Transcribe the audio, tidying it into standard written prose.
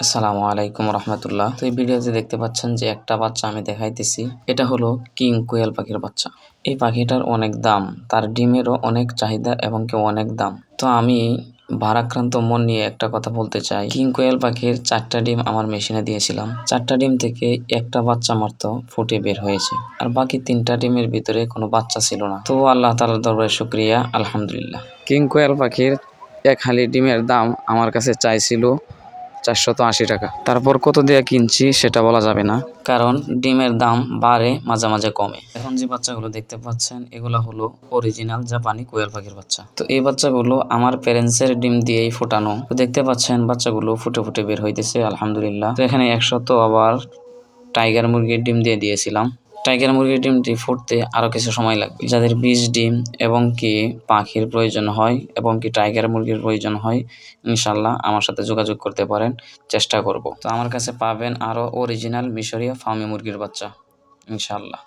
আসসালামু আলাইকুম রহমতুল্লাহ। তো এই ভিডিওতে দেখতে পাচ্ছেন যে একটা বাচ্চা আমি দেখাইতেছি, এটা হলো কিং কোয়েল পাখির বাচ্চা। এই পাখিটার অনেক দাম, তার ডিমেরও অনেক চাহিদা এবং কেউ অনেক দাম। তো আমি ভারাক্রান্ত মন নিয়ে একটা কথা বলতে চাই, কিং কোয়েল পাখির 4টা ডিম আমার মেশিনে দিয়েছিলাম। 4টা ডিম থেকে একটা বাচ্চা মাত্র ফুটে বের হয়েছে, আর বাকি 3টা ডিমের ভিতরে কোনো বাচ্চা ছিল না। তো আল্লাহ তাআলার দরবারে শুকরিয়া, আলহামদুলিল্লাহ। কিং কোয়েল পাখির এক হালি ডিমের দাম আমার কাছে চাইছিল 480 টাকা। তারপর কত দিয়ে কিনছি সেটা বলা যাবে না, কারণ ডিমের দাম বাড়ে মাঝে মাঝে কমে। এখন যে বাচ্চাগুলো দেখতে পাচ্ছেন এগুলো হলো অরিজিনাল জাপানি কোয়েল পাখির বাচ্চা। তো এই বাচ্চাগুলো আমার প্যারেন্টসের ডিম দিয়েই ফোটানো। তো দেখতে পাচ্ছেন বাচ্চাগুলো ফুটে ফুটে বের হইতেছে, আলহামদুলিল্লাহ। তো এখানে 100 আবার টাইগার মুরগির ডিম দিয়ে দিয়েছিলাম। টাইগার মুরগির ডিমটি ফুটতে আরো কিছু সময় লাগবে। যাদের 20 ডিম এবং কি পাখির প্রয়োজন হয় এবং কি টাইগার মুরগির প্রয়োজন হয়, ইনশাল্লাহ আমার সাথে যোগাযোগ করতে পারেন, চেষ্টা করব। তো আমার কাছে পাবেন আরো অরিজিনাল মিশরীয় ফার্মি মুরগির বাচ্চা, ইনশাল্লাহ।